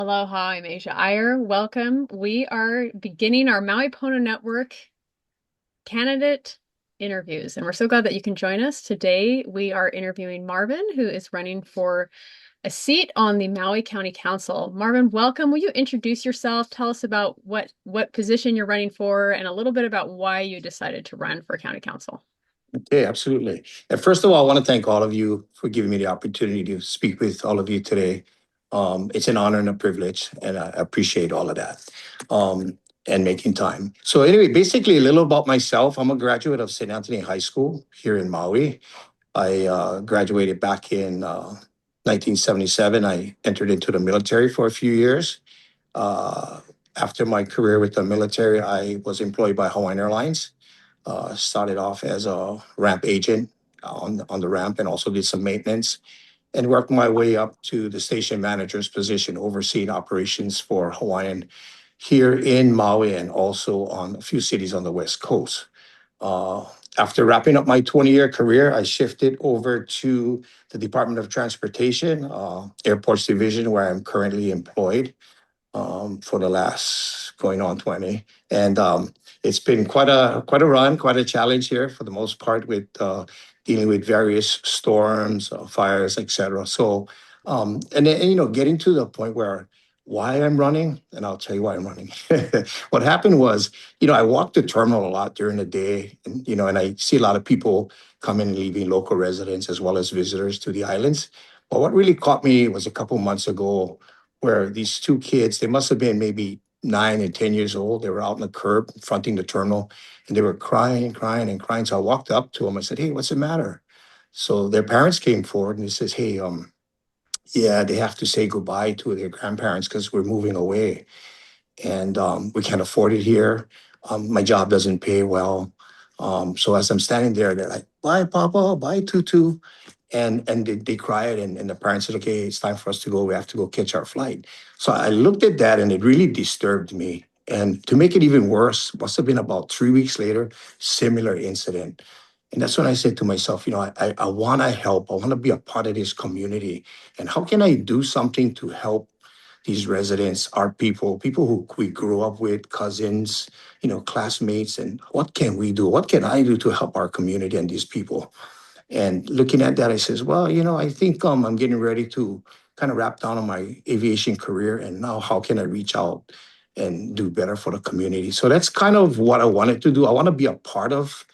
Aloha, I'm Asia Iyer. Welcome. We are beginning our Maui Pono Network candidate interviews, and we're so glad that you can join us. Today, we are interviewing Marvin, who is running for a seat on the Maui County Council. Marvin, welcome. Will you introduce yourself? Tell us about what position you're running for and a little bit about why you decided to run for county council. Okay, absolutely. And first of all, I want to thank all of you for giving me the opportunity to speak with all of you today. It's an honor and a privilege, and I appreciate all of that and making time. So anyway, basically a little about myself. I'm a graduate of St. Anthony High School here in Maui. I graduated back in 1977. I entered into the military for a few years. Uh, After my career with the military, I was employed by Hawaiian Airlines. Started off as a ramp agent on the ramp and also did some maintenance and worked my way up to the station manager's position, overseeing operations for Hawaiian here in Maui and also on a few cities on the West Coast. Uh, After wrapping up my 20-year career, I shifted over to the Department of Transportation, Airports Division, where I'm currently employed for the last going on 20. And it's been quite a run, quite a challenge here for the most part with dealing with various storms, fires, etc. So, and then, getting to the point where why I'm running, and I'll tell you why I'm running. What happened was, I walk the terminal a lot during the day, and I see a lot of people coming and leaving, local residents as well as visitors to the islands. But what really caught me was a couple months ago where these two kids, they must have been maybe 9 and 10 years old. They were out on the curb fronting the terminal and they were crying, crying, and crying. So I walked up to them. I said, "Hey, what's the matter?" So their parents came forward and he says, "Hey, yeah, they have to say goodbye to their grandparents because we're moving away and we can't afford it here. My job doesn't pay well." So as I'm standing there, they're like, "Bye, Papa, bye, Tutu." And they cried and the parents said, "Okay, it's time for us to go. We have to go catch our flight." So I looked at that and it really disturbed me. And to make it even worse, must have been about 3 weeks later, similar incident. And that's when I said to myself, I want to help. I want to be a part of this community. And how can I do something to help these residents, our people who we grew up with, cousins, classmates, and what can we do? What can I do to help our community and these people? And looking at that, I says, well, I think I'm getting ready to kind of wrap down on my aviation career. And now how can I reach out and do better for the community? So that's kind of what I wanted to do. I want to be a part of,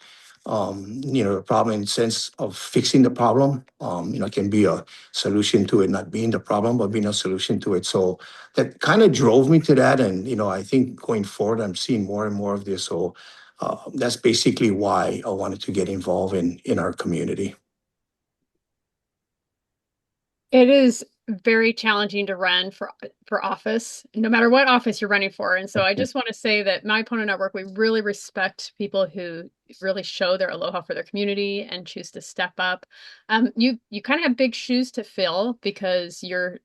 the problem in the sense of fixing the problem. It can be a solution to it, not being the problem, but being a solution to it. So that kind of drove me to that. And, I think going forward, I'm seeing more and more of this. So that's basically why I wanted to get involved in our community. It is very challenging to run for office, no matter what office you're running for. And so I just want to say that Maui Pono Network, we really respect people who really show their aloha for their community and choose to step up. You kind of have big shoes to fill because you're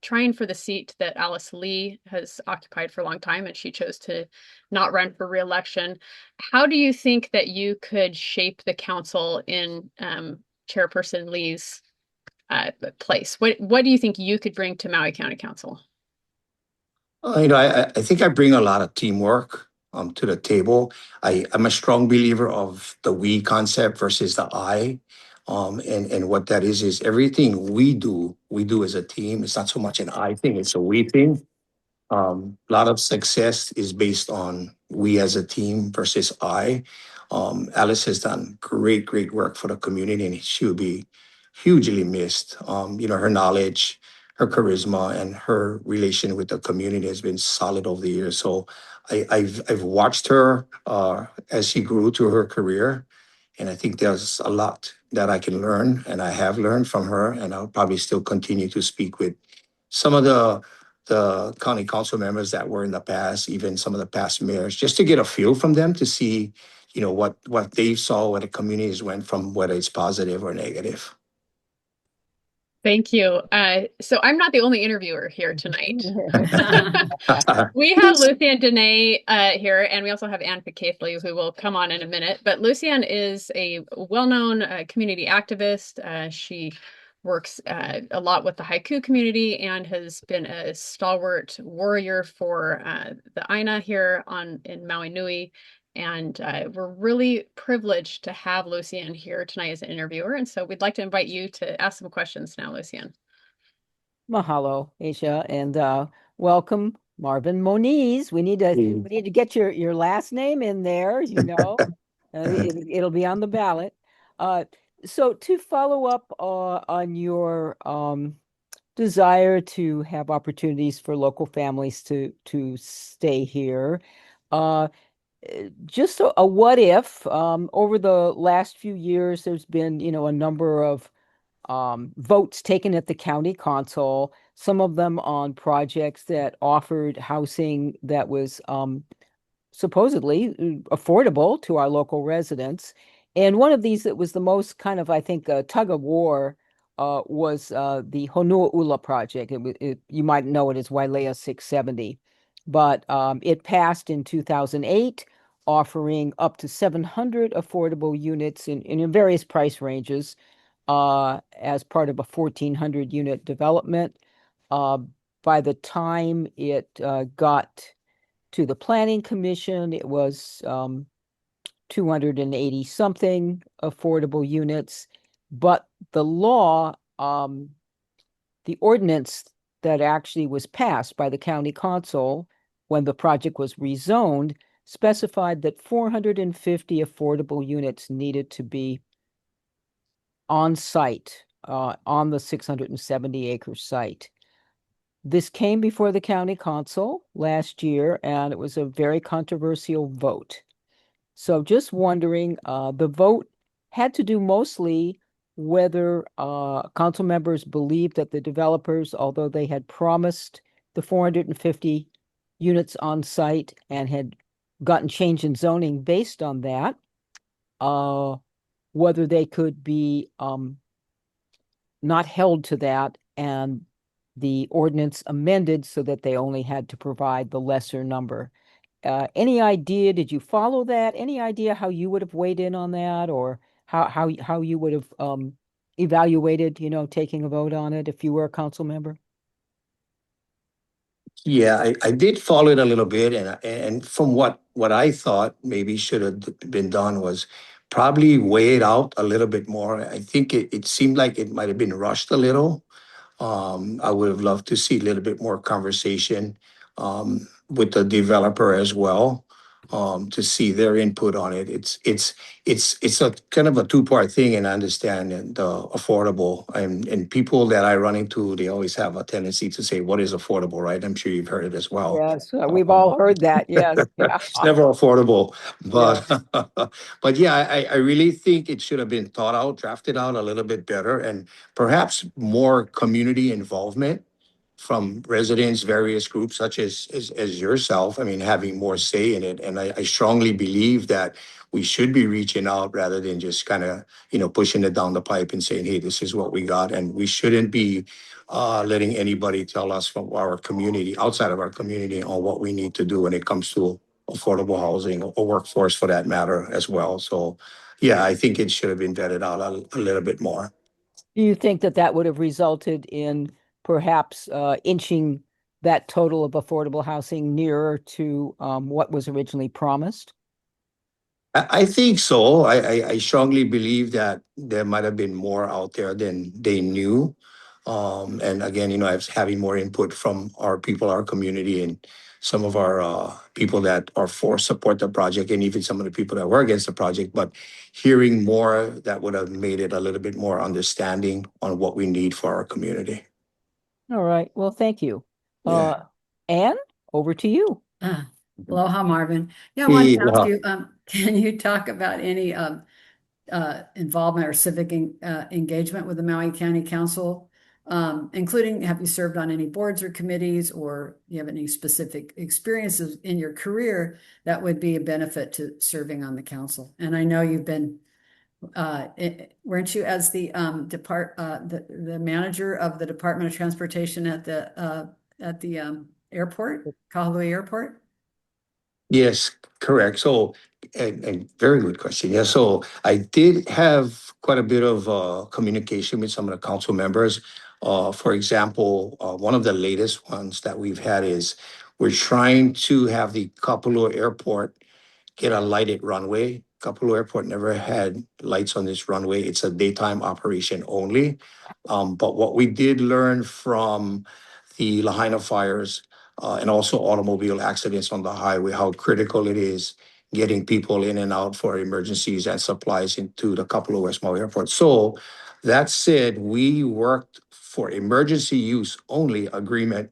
trying for the seat that Alice Lee has occupied for a long time, and she chose to not run for reelection. How do you think that you could shape the council in Chairperson Lee's place? What do you think you could bring to Maui County Council? I think I bring a lot of teamwork to the table. I'm a strong believer of the we concept versus the I. And what that is everything we do as a team. It's not so much an I thing, it's a we thing. A lot of success is based on we as a team versus I. Alice has done great work for the community, and she will be hugely missed. Her knowledge, her charisma, and her relation with the community has been solid over the years. So I've watched her as she grew through her career, and I think there's a lot that I can learn, and I have learned from her, and I'll probably still continue to speak with some of the county council members that were in the past, even some of the past mayors, just to get a feel from them to see, what they saw, where the communities went from, whether it's positive or negative. Thank you. So I'm not the only interviewer here tonight. We have Lucian Dene here, and we also have Anne Picaithley, who will come on in a minute. But Lucian is a well-known community activist. She works a lot with the haiku community and has been a stalwart warrior for the Āina here in Maui Nui. And we're really privileged to have Lucian here tonight as an interviewer. And so we'd like to invite you to ask some questions now, Lucian. Mahalo, Aisha, and welcome, Marvin Moniz. We need to get your last name in there, it'll be on the ballot. Uh, so to follow up on your desire to have opportunities for local families to stay here, uh, just a what if, over the last few years, there's been, a number of votes taken at the county council, some of them on projects that offered housing that was supposedly affordable to our local residents. And one of these that was the most kind of, I think, tug of war was the Honua'ula project. You might know it as Wailea 670, but it passed in 2008, offering up to 700 affordable units in various price ranges as part of a 1,400 unit development. Uh, by the time it got to the Planning Commission, it was 280 something affordable units. But the ordinance that actually was passed by the county council when the project was rezoned specified that 450 affordable units needed to be on site, on the 670-acre site. This came before the county council last year, and it was a very controversial vote. So just wondering, the vote had to do mostly whether council members believed that the developers, although they had promised the 450 units on site and had gotten change in zoning based on that, whether they could be not held to that and the ordinance amended so that they only had to provide the lesser number. Any idea, did you follow that? Any idea how you would have weighed in on that, or how you would have evaluated, taking a vote on it if you were a council member? Yeah, I did follow it a little bit, and from what I thought maybe should have been done was probably weigh it out a little bit more. I think it seemed like it might have been rushed a little. I would have loved to see a little bit more conversation with the developer as well, to see their input on it. It's a kind of a two-part thing, and I understand the affordable and people that I run into, they always have a tendency to say, "What is affordable?" Right? I'm sure you've heard it as well. Yes, we've Um, all heard that. Yes. Yeah. it's never affordable, Yeah. but but yeah, I really think it should have been thought out, drafted out a little bit better, and perhaps more community involvement from residents, various groups such as yourself. I mean, having more say in it, and I strongly believe that we should be reaching out rather than just kind of pushing it down the pipe and saying, "Hey, this is what we got," and we shouldn't be letting anybody tell us from our community, outside of our community, on what we need to do when it comes to affordable housing or workforce for that matter as well. So, yeah, I think it should have been vetted out a little bit more. Do you think that that would have resulted in perhaps inching that total of affordable housing nearer to what was originally promised? I think so. I strongly believe that there might have been more out there than they knew. And again, I was having more input from our people, our community, and some of our people that are for support the project, and even some of the people that were against the project. But hearing more, that would have made it a little bit more understanding on what we need for our community. All right. Well, thank you. Yeah. Anne, over to you. Aloha, Marvin. Yeah, I wanted Hey, to ask you, can you talk about any involvement or civic engagement with the Maui County Council, including have you served on any boards or committees, or you have any specific experiences in your career that would be a benefit to serving on the council? And I know you've been, weren't you as the the manager of the Department of Transportation at the airport, Kahului Airport? Yes, correct. So, and very good question. Yeah, so I did have quite a bit of communication with some of the council members. For example, one of the latest ones that we've had is we're trying to have the Kapalua Airport get a lighted runway. Kapalua Airport never had lights on this runway. It's a daytime operation only. But what we did learn from the Lahaina fires and also automobile accidents on the highway, how critical it is getting people in and out for emergencies and supplies into the Kapalua West Maui Airport. So that said, we worked for emergency use only agreement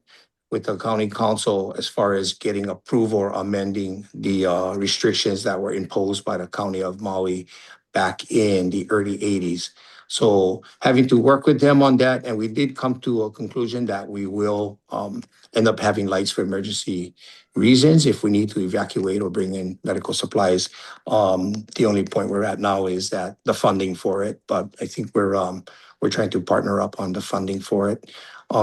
with the county council as far as getting approval or amending the restrictions that were imposed by the county of Maui back in the early 80s. So having to work with them on that, and we did come to a conclusion that we will end up having lights for emergency reasons if we need to evacuate or bring in medical supplies. The only point we're at now is that the funding for it, but I think we're trying to partner up on the funding for it.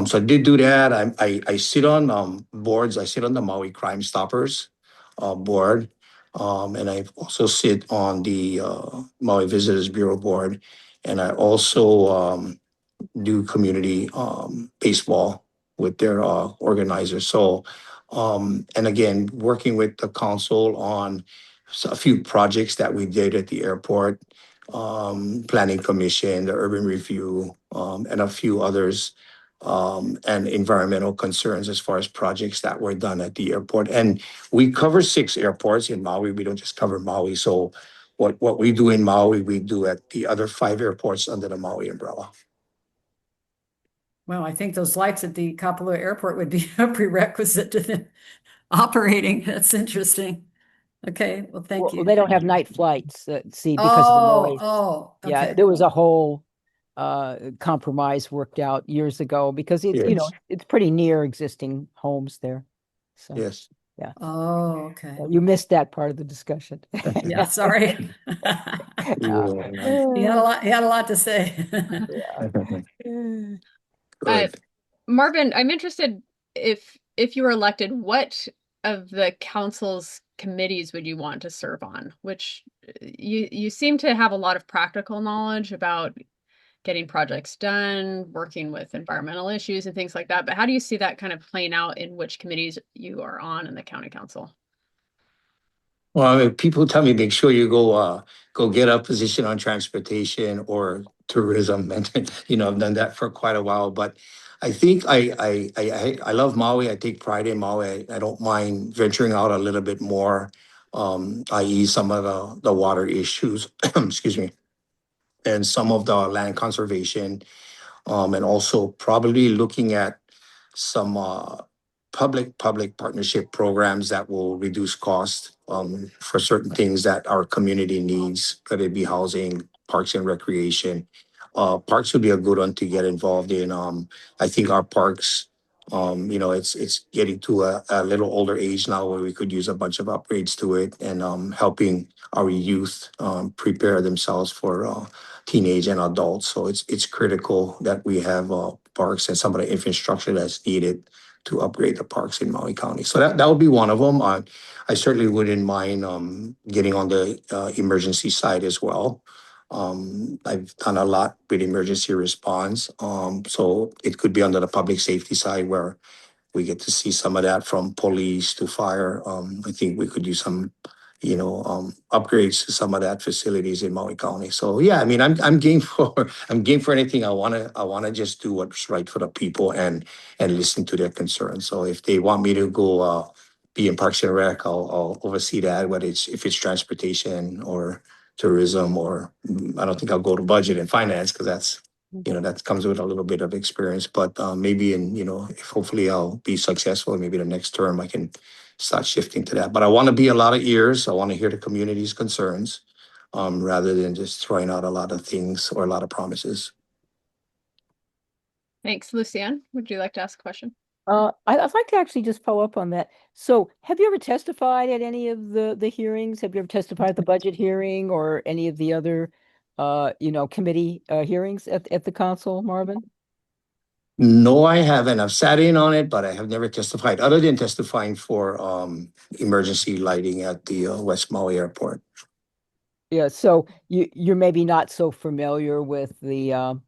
So I did do that. I sit on boards. I sit on the Maui Crime Stoppers board, and I also sit on the Maui Visitors Bureau board, and I also do community baseball with their organizers. So, and again, working with the council on a few projects that we did at the airport, planning commission, the urban review, and a few others, and environmental concerns as far as projects that were done at the airport. And we cover 6 airports in Maui. We don't just cover Maui. So what we do in Maui, we do at the other 5 airports under the Maui umbrella. Well, I think those lights at the Kapalua Airport would be a prerequisite to them operating. That's interesting. Okay, well, thank Well, you. they don't have night flights, see, because of the noise. Oh, Yeah, okay. there was a whole compromise worked out years ago because it's, you know, Yes. it's pretty near existing homes there. So Yes. Oh, okay. you missed that part of the discussion. Yeah, sorry. He had a lot to say. Uh, Good. Marvin, I'm interested if you were elected, what of the council's committees would you want to serve on? Which you seem to have a lot of practical knowledge about getting projects done, working with environmental issues and things like that. But how do you see that kind of playing out in which committees you are on in the county council? Well, I mean, people tell me make sure you go get a position on transportation or tourism, and I've done that for quite a while. But I think I love Maui. I take pride in Maui. I don't mind venturing out a little bit more, i.e., some of the water issues. Excuse me, and some of the land conservation, and also probably looking at some public partnership programs that will reduce cost for certain things that our community needs, whether it be housing, parks and recreation. Parks would be a good one to get involved in. I think our parks, it's getting to a little older age now where we could use a bunch of upgrades to it and helping our youth prepare themselves for teenage and adults. So it's critical that we have parks and some of the infrastructure that's needed to upgrade the parks in Maui County. So that would be one of them. I certainly wouldn't mind getting on the emergency side as well. I've done a lot with emergency response. So it could be under the public safety side where we get to see some of that from police to fire. I think we could use some, upgrades to some of that facilities in Maui County. So yeah, I mean, I'm game for I'm game for anything. I wanna just do what's right for the people and listen to their concerns. So if they want me to go be in Parks and Rec, I'll oversee that. Whether if it's transportation or tourism, or I don't think I'll go to budget and finance because that comes with a little bit of experience. But maybe if hopefully I'll be successful, maybe the next term I can start shifting to that. But I want to be a lot of ears. I want to hear the community's concerns, rather than just throwing out a lot of things or a lot of promises. Thanks. Lucianne, would you like to ask a question? I'd like to actually just follow up on that. So have you ever testified at any of the hearings? Have you ever testified at the budget hearing or any of the other committee hearings at the council, Marvin? No, I haven't. I've sat in on it, but I have never testified, other than testifying for emergency lighting at the West Maui Airport. Yeah, so you're maybe not so familiar with the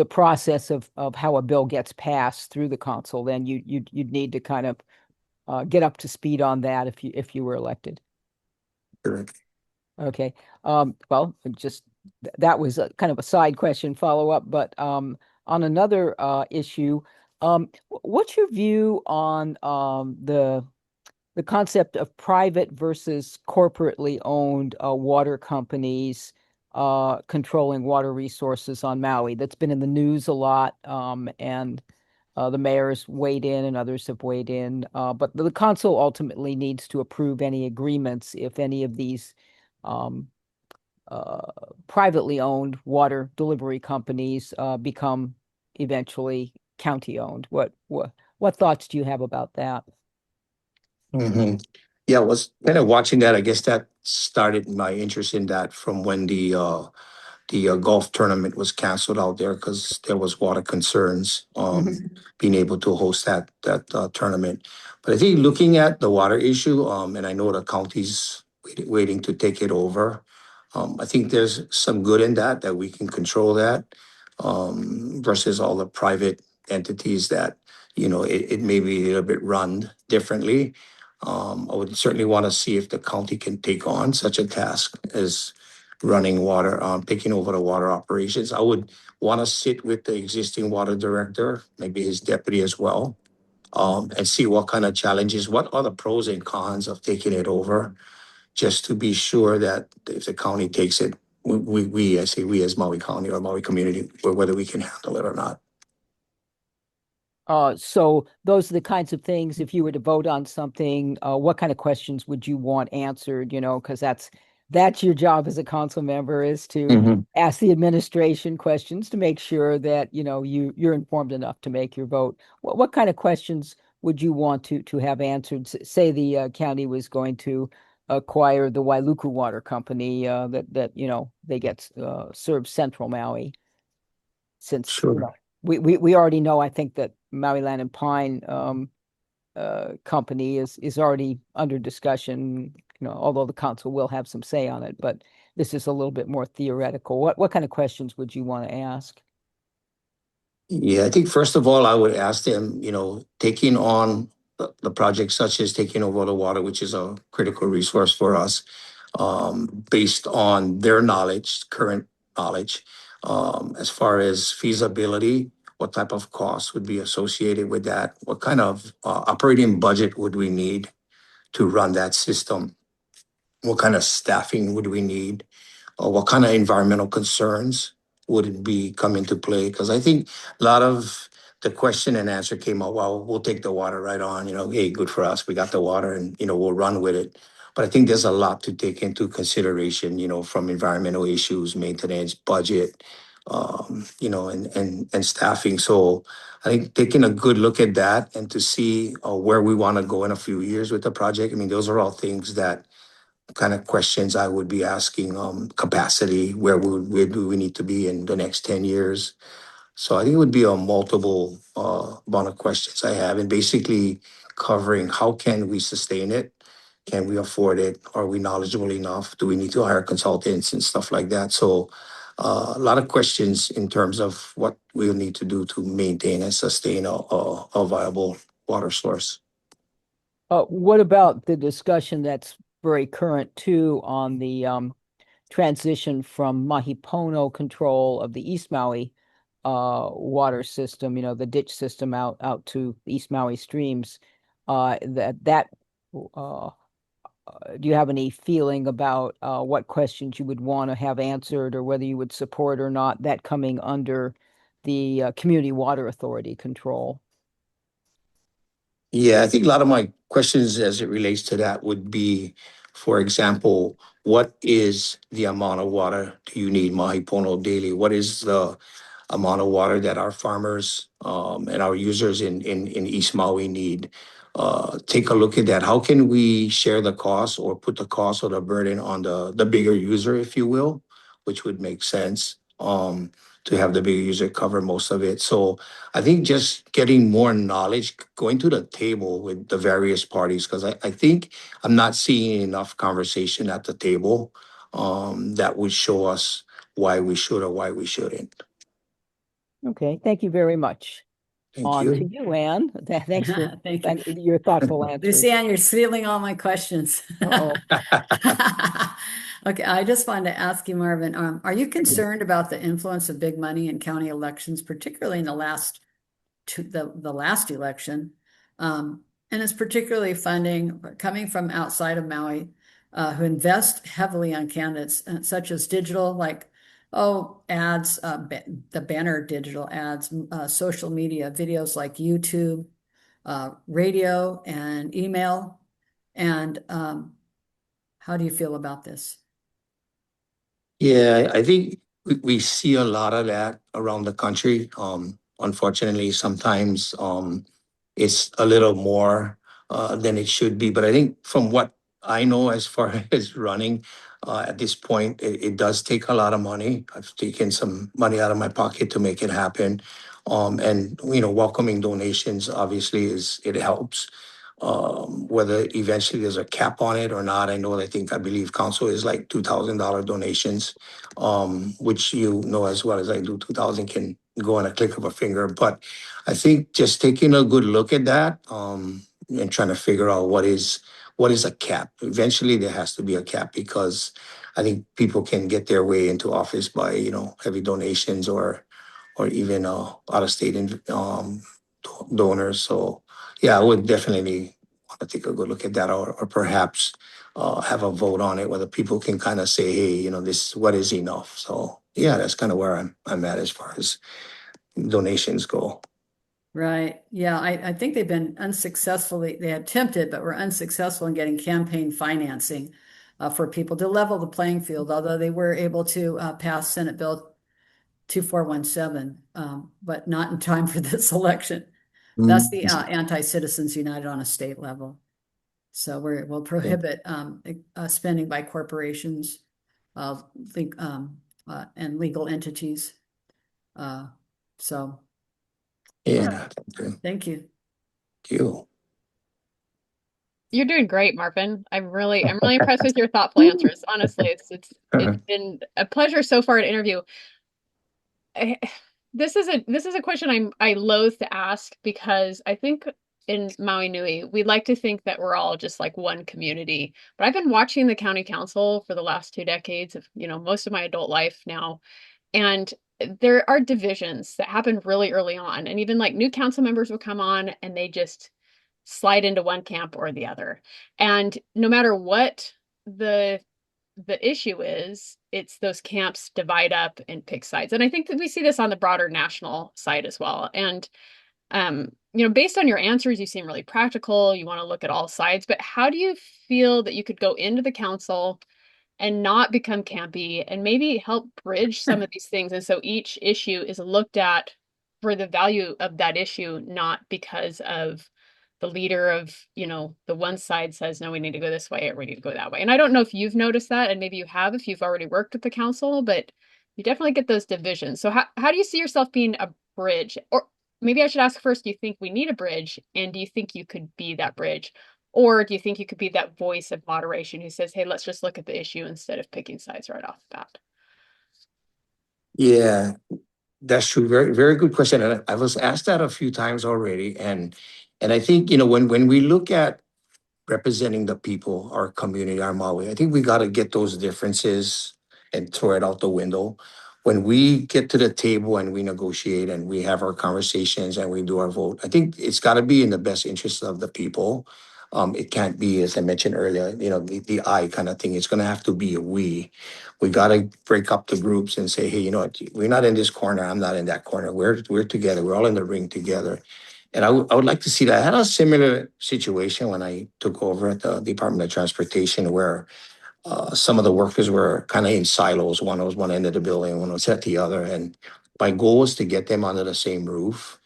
process of how a bill gets passed through the council. Then you'd need to kind of get up to speed on that if you were elected. Correct. Okay. Well, just that was a kind of a side question follow up, but on another issue, what's your view on the concept of private versus corporately owned water companies controlling water resources on Maui? That's been in the news a lot, and the mayor's weighed in and others have weighed in. But the council ultimately needs to approve any agreements if any of these um, privately owned water delivery companies become eventually county owned. What thoughts do you have about that? Hmm. Yeah, I was kind of watching that. I guess that started my interest in that from when the golf tournament was canceled out there because there was water concerns being able to host that tournament. But I think looking at the water issue, and I know the county's waiting to take it over. I think there's some good in that we can control that versus all the private entities that it may be a little bit run differently. I would certainly want to see if the county can take on such a task as running water, taking over the water operations. I would want to sit with the existing water director, maybe his deputy as well, and see what kind of challenges, what are the pros and cons of taking it over, just to be sure that if the county takes it, I say we as Maui County or Maui community, or whether we can handle it or not. So those are the kinds of things, if you were to vote on something, what kind of questions would you want answered, because that's your job as a council member, is to Mhm. ask the administration questions to make sure that, you're informed enough to make your vote. What kind of questions would you want to have answered? Say the county was going to acquire the Wailuku Water Company, that they get serve Central Maui, since Sure. we already know, I think, that Maui Land and Pine company is already under discussion, although the council will have some say on it, but this is a little bit more theoretical. What kind of questions would you want to ask? Yeah, I think first of all, I would ask them, taking on the project such as taking over the water, which is a critical resource for us, based on their knowledge, current knowledge, as far as feasibility, what type of costs would be associated with that, what kind of operating budget would we need to run that system, what kind of staffing would we need, or what kind of environmental concerns would it be come into play? Because I think a lot of the question and answer came out, well, we'll take the water right on, hey, good for us. We got the water and, we'll run with it. But I think there's a lot to take into consideration, from environmental issues, maintenance, budget, and staffing. So I think taking a good look at that and to see where we want to go in a few years with the project. I mean, those are all things that kind of questions I would be asking, capacity, where do we need to be in the next 10 years? So I think it would be a multiple amount of questions I have, and basically covering how can we sustain it? Can we afford it? Are we knowledgeable enough? Do we need to hire consultants and stuff like that? So a lot of questions in terms of what we'll need to do to maintain and sustain a viable water source. What about the discussion that's very current too on the transition from Maui Pono control of the East Maui water system, the ditch system out to the East Maui streams? That do you have any feeling about what questions you would want to have answered, or whether you would support or not that coming under the Community Water Authority control? Yeah, I think a lot of my questions as it relates to that would be, for example, what is the amount of water do you need Mahi Pono daily? What is the amount of water that our farmers and our users in East Maui need? Take a look at that. How can we share the cost or put the cost or the burden on the bigger user, if you will, which would make sense. to have the big user cover most of it. So I think just getting more knowledge, going to the table with the various parties, because I think I'm not seeing enough conversation at the table that would show us why we should or why we shouldn't. Okay, thank you very much. Thank On to you. you, Anne. Thanks for Thank you. your thoughtful answers. Lucianne, you're stealing all my questions. Uh-oh. Okay, I just wanted to ask you, Marvin, are you concerned about the influence of big money in county elections, particularly in the last the last election? And it's particularly funding coming from outside of Maui, who invest heavily on candidates such as digital, like ads, the banner digital ads, social media, videos like YouTube, radio, and email. And how do you feel about this? Yeah, I think we see a lot of that around the country. Unfortunately, sometimes it's a little more than it should be. But I think from what I know as far as running at this point, it does take a lot of money. I've taken some money out of my pocket to make it happen. And welcoming donations obviously it helps. Whether eventually there's a cap on it or not, I believe council is like $2,000 donations, which as well as I do, 2,000 can go on a click of a finger. But I think just taking a good look at that and trying to figure out what is a cap. Eventually, there has to be a cap because I think people can get their way into office by heavy donations or even out of state donors. So yeah, I would definitely want to take a good look at that, or perhaps have a vote on it, whether people can kind of say, hey, this what is enough. So yeah, that's kind of where I'm at as far as donations go. Right. Yeah, I think they've been they attempted, but were unsuccessful in getting campaign financing for people to level the playing field, although they were able to pass Senate Bill 2417, but not in time for this election. That's the Anti-Citizens United on a state level. So we'll prohibit spending by corporations and legal entities. So Yeah. thank you. Thank you. You're doing great, Marvin. I'm really impressed with your thoughtful answers. Honestly, it's been a pleasure so far to interview. This is a question I loathe to ask because I think in Maui Nui, we like to think that we're all just like one community. But I've been watching the county council for the last 2 decades of, most of my adult life now. And there are divisions that happen really early on. And even like new council members will come on and they just slide into one camp or the other. And no matter what the issue is, it's those camps divide up and pick sides. And I think that we see this on the broader national side as well. And based on your answers, you seem really practical. You want to look at all sides, but how do you feel that you could go into the council and not become campy and maybe help bridge some of these things? And so each issue is looked at for the value of that issue, not because of the leader of, the one side says, no, we need to go this way or we need to go that way. And I don't know if you've noticed that, and maybe you have if you've already worked with the council, but you definitely get those divisions. So how do you see yourself being a bridge? Or maybe I should ask first, do you think we need a bridge? And do you think you could be that bridge? Or do you think you could be that voice of moderation who says, hey, let's just look at the issue instead of picking sides right off the bat? Yeah, that's true. Very, very good question. And I was asked that a few times already. And I think, when we look at representing the people, our community, our Maui, I think we got to get those differences and throw it out the window. When we get to the table and we negotiate and we have our conversations and we do our vote, I think it's got to be in the best interest of the people. It can't be, as I mentioned earlier, the I kind of thing. It's going to have to be a we. We got to break up the groups and say, hey, we're not in this corner. I'm not in that corner. We're together. We're all in the ring together. And I would like to see that. I had a similar situation when I took over at the Department of Transportation where some of the workers were kind of in silos. One was one end of the building, one was at the other. And my goal was to get them under the same roof.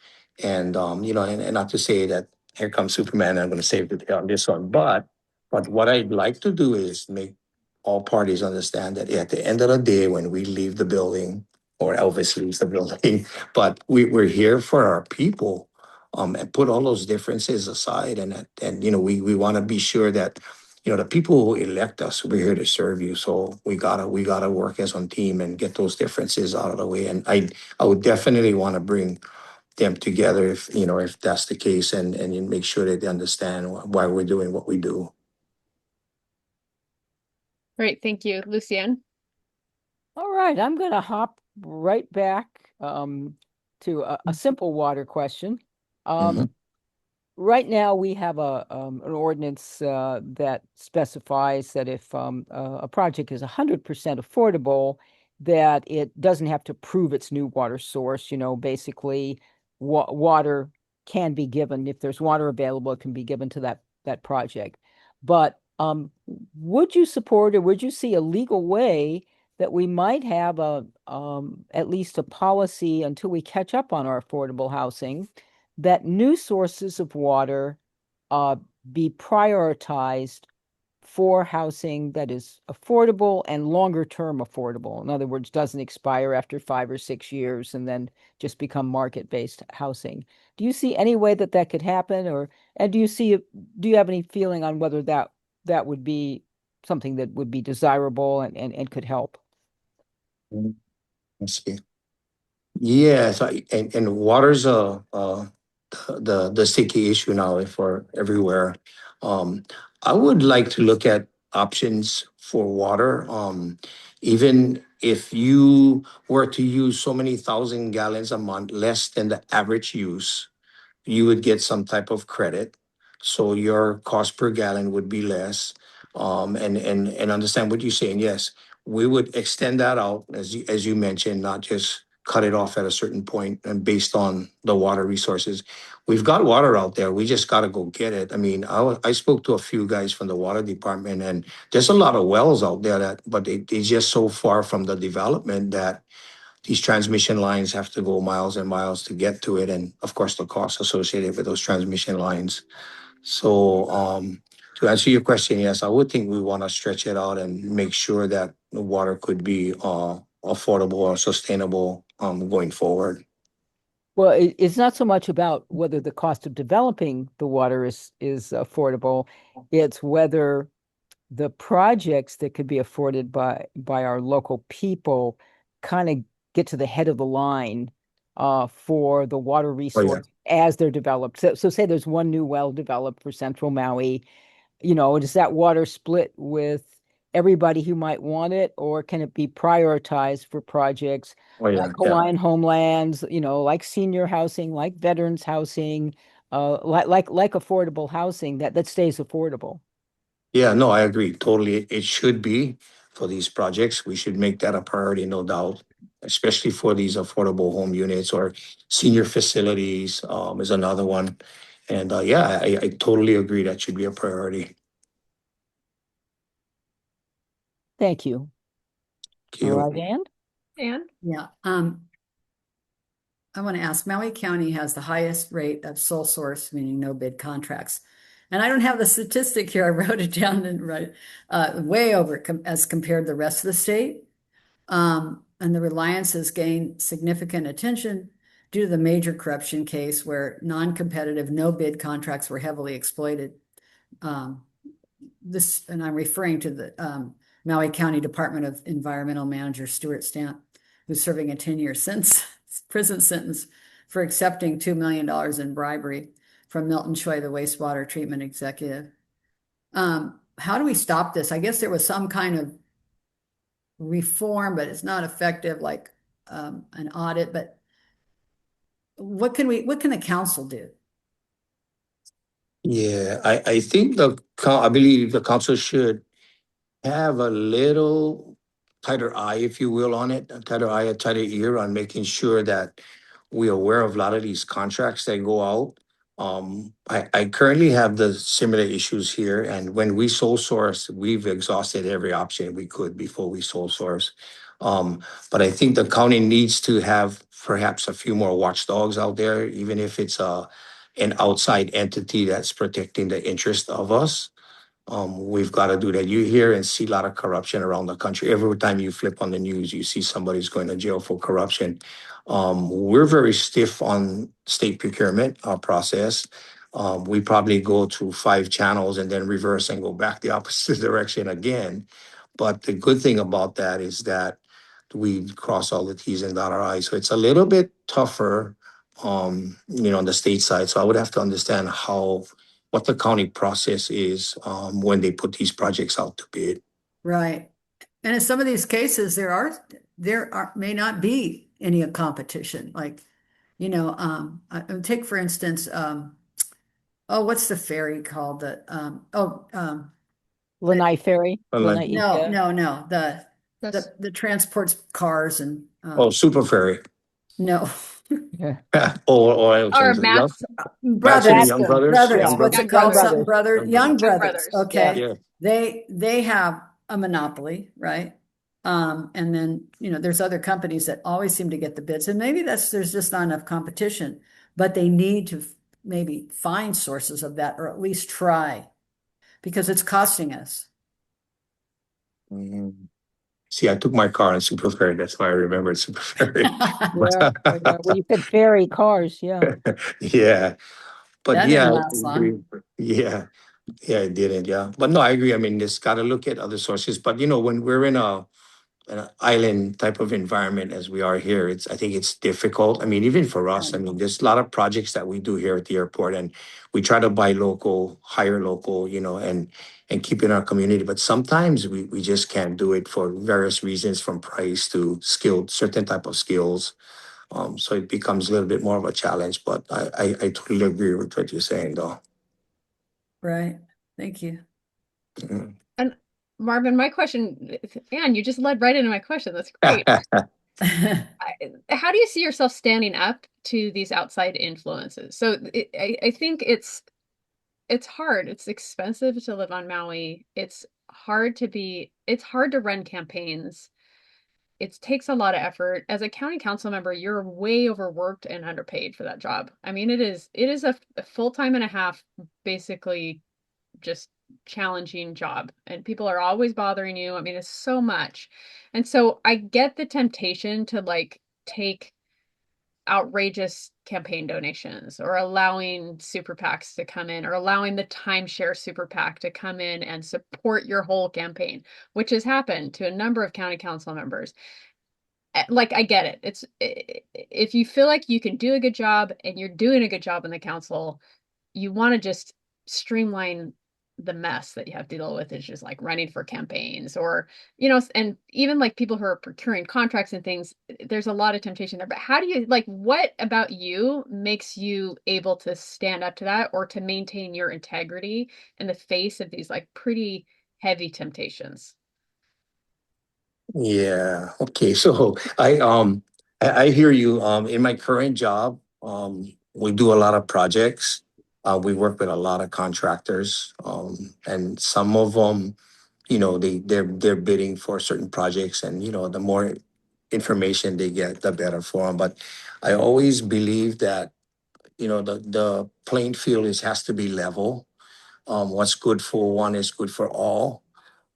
And, and not to say that here comes Superman, I'm going to save the day on this one. But what I'd like to do is make all parties understand that at the end of the day, when we leave the building, or Elvis leaves the building. But we're here for our people, and put all those differences aside. And we want to be sure that, the people who elect us, we're here to serve you. So we gotta work as one team and get those differences out of the way. And I would definitely want to bring them together if that's the case, and you make sure that they understand why we're doing what we do. Great, thank you, Lucienne. All right, I'm going to hop right back to a simple water question. Mhm. Right now, we have an ordinance that specifies that if a project is 100% affordable, that it doesn't have to prove its new water source. Basically, water can be given. If there's water available, it can be given to that project. But would you support, or would you see a legal way that we might have at least a policy until we catch up on our affordable housing, that new sources of water uh, be prioritized for housing that is affordable and longer term affordable? In other words, doesn't expire after 5 or 6 years and then just become market-based housing. Do you see any way that could happen, and do you have any feeling on whether that would be something that would be desirable and could help? I see. Yes, and water's the sticky issue now for everywhere. I would like to look at options for water. Even if you were to use so many thousand gallons a month, less than the average use, you would get some type of credit. So your cost per gallon would be less. And understand what you're saying. Yes, we would extend that out as you mentioned, not just cut it off at a certain point and based on the water resources. We've got water out there. We just got to go get it. I mean, I spoke to a few guys from the water department, and there's a lot of wells out there but they just so far from the development that these transmission lines have to go miles and miles to get to it, and of course the costs associated with those transmission lines. So to answer your question, yes, I would think we want to stretch it out and make sure that the water could be affordable or sustainable going forward. Well, it's not so much about whether the cost of developing the water is affordable. It's whether the projects that could be afforded by our local people kind of get to the head of the line for the water Oh yeah. resource as they're developed. So say there's one new well developed for Central Maui, does that water split with everybody who might want it, or can it be prioritized for projects Oh yeah. like Yeah. Hawaiian homelands, like senior housing, like veterans housing, like affordable housing that stays affordable? Yeah, no, I agree. Totally. It should be for these projects. We should make that a priority, no doubt, especially for these affordable home units or senior facilities, is another one. And yeah, I totally agree that should be a priority. Thank you. Thank All you. right, Ann? And Yeah. I want to ask, Maui County has the highest rate of sole source, meaning no bid contracts. And I don't have the statistic here. I wrote it down and way over as compared to the rest of the state. And the reliance has gained significant attention due to the major corruption case where non-competitive no bid contracts were heavily exploited. And I'm referring to the Maui County Department of Environmental Manager Stuart Stamp, who's serving a 10-year prison sentence for accepting $2 million in bribery from Milton Choi, the wastewater treatment executive. How do we stop this? I guess there was some kind of reform, but it's not effective, like an audit. But what can the council do? Yeah, I think I believe the council should have a little tighter eye, if you will, on it, a tighter eye, a tighter ear on making sure that we're aware of a lot of these contracts that go out. I currently have the similar issues here, and when we sole source, we've exhausted every option we could before we sole source. But I think the county needs to have perhaps a few more watchdogs out there, even if it's an outside entity that's protecting the interest of us. We've got to do that. You hear and see a lot of corruption around the country. Every time you flip on the news, you see somebody's going to jail for corruption. We're very stiff on state procurement process. We probably go to 5 channels and then reverse and go back the opposite direction again. But the good thing about that is that we cross all the T's and dot our I's. So it's a little bit tougher, on the state side. So I would have to understand what the county process is when they put these projects out to bid. Right. And in some of these cases, may not be any competition. Like, take for instance, what's the ferry called? Lanai Ferry. Lanai. No. The transports cars and Super Ferry. no. Yeah. Or Matt's Brothers. Young Brothers. Brothers. Young What's Brothers. it called? Brothers. Something brothers. Young Brothers. Brothers. Okay. Yeah. They have a monopoly, right? And then, there's other companies that always seem to get the bids, and maybe there's just not enough competition, but they need to maybe find sources of that, or at least try, because it's costing us. Mhm. See, I took my car on Super Ferry. That's why I remembered Super Ferry. Yeah. Well, you could ferry cars. Yeah. Yeah. But That yeah, didn't last long. yeah, it didn't. Yeah. But no, I agree. I mean, just got to look at other sources. But, when we're in an island type of environment as we are here, I think it's difficult. I mean, even for us, I mean, there's a lot of projects that we do here at the airport, and we try to buy local, hire local, and keep in our community. But sometimes we just can't do it for various reasons, from price to certain type of skills. So it becomes a little bit more of a challenge. But I totally agree with what you're saying, though. Right. Thank you. Mhm. And Marvin, my question, and you just led right into my question. That's great. How do you see yourself standing up to these outside influences? So I think it's hard. It's expensive to live on Maui. It's hard to run campaigns. It takes a lot of effort. As a county council member, you're way overworked and underpaid for that job. I mean, it is a full-time and a half, basically, just challenging job, and people are always bothering you. I mean, it's so much. And so I get the temptation to take outrageous campaign donations, or allowing super PACs to come in, or allowing the timeshare super PAC to come in and support your whole campaign, which has happened to a number of county council members. I get it. If you feel like you can do a good job and you're doing a good job in the council, you want to just streamline the mess that you have to deal with. Is just like running for campaigns, or and even people who are procuring contracts and things. There's a lot of temptation there. But how do you what about you makes you able to stand up to that, or to maintain your integrity in the face of these pretty heavy temptations? Yeah. Okay. So I hear you. In my current job, we do a lot of projects. We work with a lot of contractors, and some of them, they're bidding for certain projects, and the more information they get, the better for them. But I always believe that the playing field has to be level. What's good for one is good for all.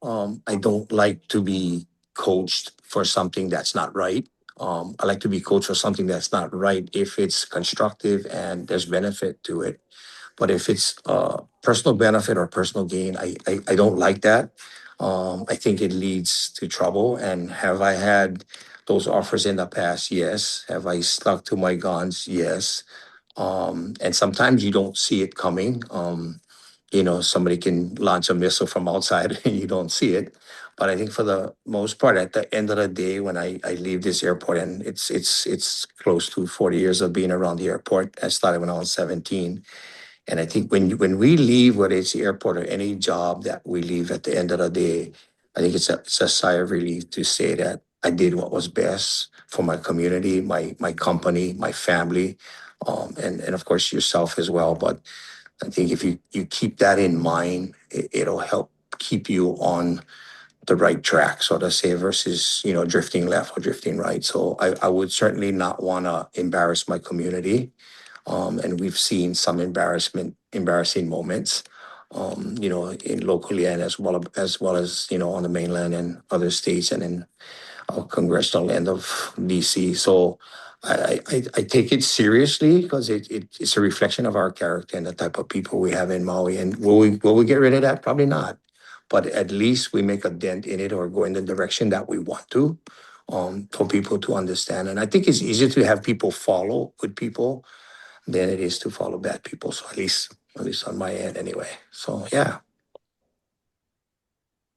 I don't like to be coached for something that's not right. I like to be coached for something that's not right if it's constructive and there's benefit to it. But if it's personal benefit or personal gain, I don't like that. I think it leads to trouble. And have I had those offers in the past? Yes. Have I stuck to my guns? Yes. And sometimes you don't see it coming. Somebody can launch a missile from outside and you don't see it. But I think for the most part, at the end of the day, when I leave this airport, and it's close to 40 years of being around the airport. I started when I was 17. And I think when we leave, whether it's the airport or any job that we leave at the end of the day, I think it's a sigh of relief to say that I did what was best for my community, my company, my family, and of course yourself as well. But I think if you keep that in mind, it'll help keep you on the right track, so to say, versus drifting left or drifting right. So I would certainly not want to embarrass my community, and we've seen some embarrassing moments. locally and as well as on the mainland and other states and in congressional land of DC. So I take it seriously because it's a reflection of our character and the type of people we have in Maui. And will we get rid of that? Probably not. But at least we make a dent in it or go in the direction that we want to, for people to understand. And I think it's easier to have people follow good people than it is to follow bad people. So at least on my end anyway. So yeah.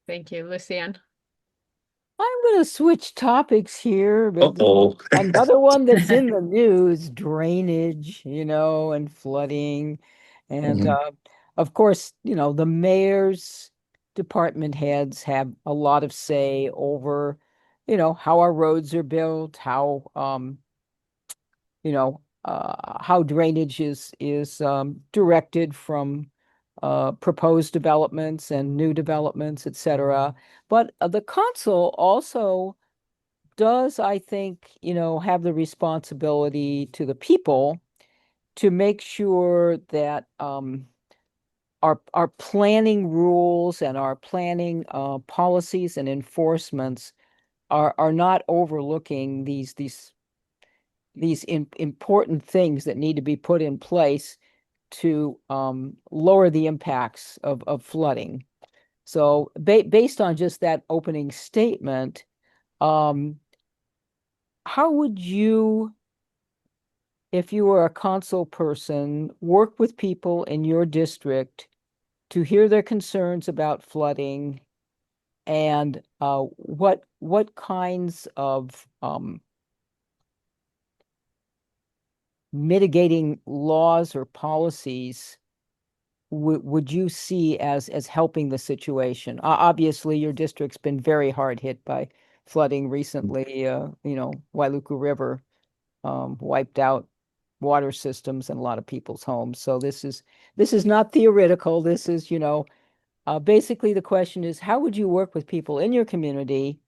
Thank you, Lucianne. I'm going to switch topics here, but Uh-oh. another one that's in the news, drainage, and flooding. And Mhm. of course, the mayor's department heads have a lot of say over, how our roads are built, how drainage is directed from proposed developments and new developments, etc. But the council also does, I think, have the responsibility to the people to make sure that our planning rules and our planning policies and enforcements are not overlooking these important things that need to be put in place to lower the impacts of flooding. So based on just that opening statement, how would you, if you were a council person, work with people in your district to hear their concerns about flooding, and what kinds of mitigating laws or policies would you see as helping the situation? Obviously, your district's been very hard hit by flooding recently. Wailuku River wiped out water systems in a lot of people's homes. So this is not theoretical. This is, basically the question is, how would you work with people in your community,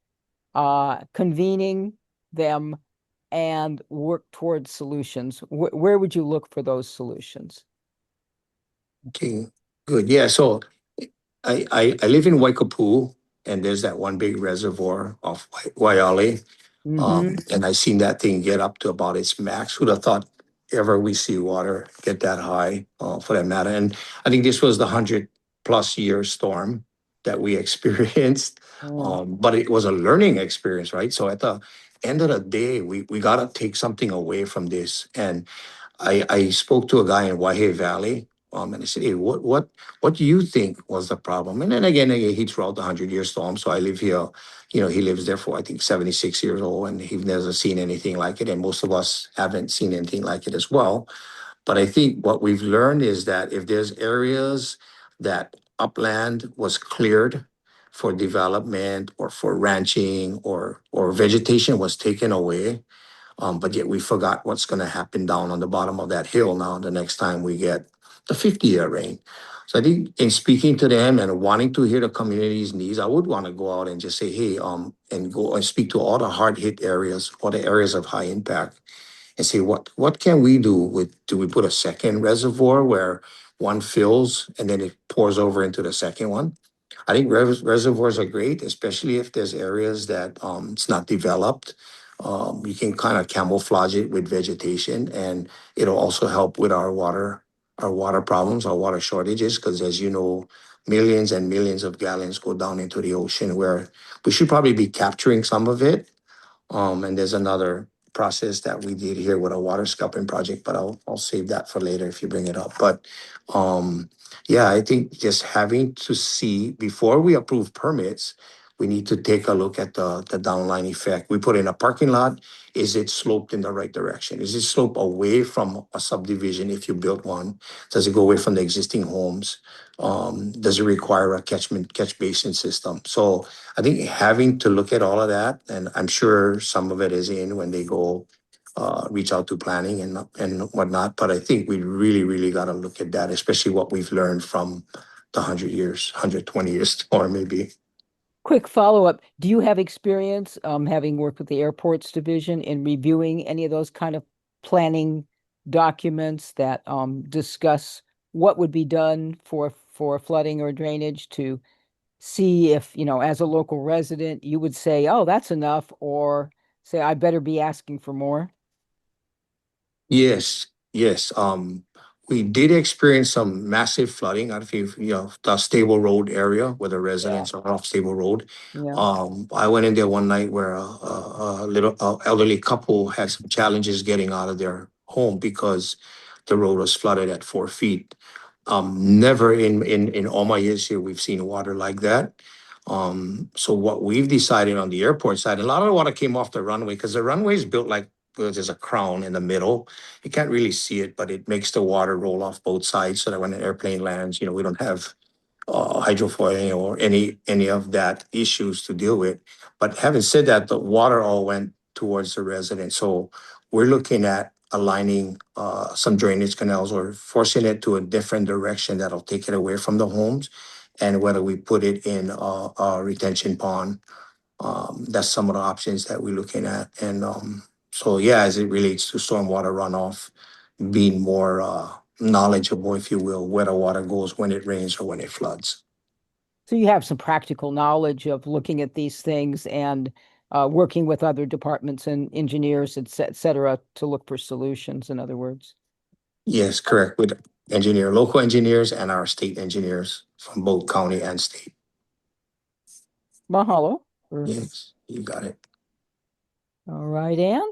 convening them and work towards solutions? Where would you look for those solutions? Okay, good. Yeah, so I live in Waikapu, and there's that one big reservoir off Waiale. Mm-hmm. And I seen that thing get up to about its max. Who'd have thought ever we see water get that high, for that matter? And I think this was the 100+ year storm that we experienced. Mm. But it was a learning experience, right? So at the end of the day, we gotta take something away from this. And I spoke to a guy in Waihe Valley, and I said, "Hey, what do you think was the problem?" And then again, he threw out the 100-year storm. So I live here. He lives there for I think 76 years old, and he's never seen anything like it. And most of us haven't seen anything like it as well. But I think what we've learned is that if there's areas that upland was cleared for development or for ranching or vegetation was taken away, but yet we forgot what's going to happen down on the bottom of that hill now the next time we get the 50-year rain. So I think in speaking to them and wanting to hear the community's needs, I would want to go out and just say, hey, and go and speak to all the hard hit areas, all the areas of high impact, and say, what can we do do we put a second reservoir where one fills and then it pours over into the second one? I think reservoirs are great, especially if there's areas that it's not developed. You can kind of camouflage it with vegetation, and it'll also help with our water problems, our water shortages, because as you know, millions and millions of gallons go down into the ocean where we should probably be capturing some of it. And there's another process that we did here with a water scupping project, but I'll save that for later if you bring it up. But yeah, I think just having to see before we approve permits, we need to take a look at the downline effect. We put in a parking lot. Is it sloped in the right direction? Is it sloped away from a subdivision if you built one? Does it go away from the existing homes? Does it require a catch basin system? So I think having to look at all of that, and I'm sure some of it is in when they go reach out to planning and whatnot. But I think we really, really got to look at that, especially what we've learned from the 100 years, 120 years storm, maybe. Quick follow-up. Do you have experience, having worked with the airports division in reviewing any of those kind of planning documents that discuss what would be done for for flooding or drainage to see if, as a local resident, you would say, oh, that's enough, or say, I better be asking for more? Yes, yes. We did experience some massive flooding. I don't know if the Stable Road area where the residents are off Stable Road. Yeah. I went in there one night where a little elderly couple had some challenges getting out of their home because the road was flooded at 4 feet. Never in all my years here we've seen water like that. So what we've decided on the airport side, a lot of the water came off the runway because the runway is built like there's a crown in the middle. You can't really see it, but it makes the water roll off both sides so that when an airplane lands, we don't have hydrofoiling or any of that issues to deal with. But having said that, the water all went towards the residents. So we're looking at aligning some drainage canals or forcing it to a different direction that'll take it away from the homes. And whether we put it in a retention pond, that's some of the options that we're looking at. And so, yeah, as it relates to stormwater runoff, being more knowledgeable, if you will, where the water goes when it rains or when it floods. So you have some practical knowledge of looking at these things and working with other departments and engineers, et cetera, to look for solutions, in other words. Yes, correct. With local engineers and our state engineers from both county and state. Mahalo. Yes, you got it. All right, Ann?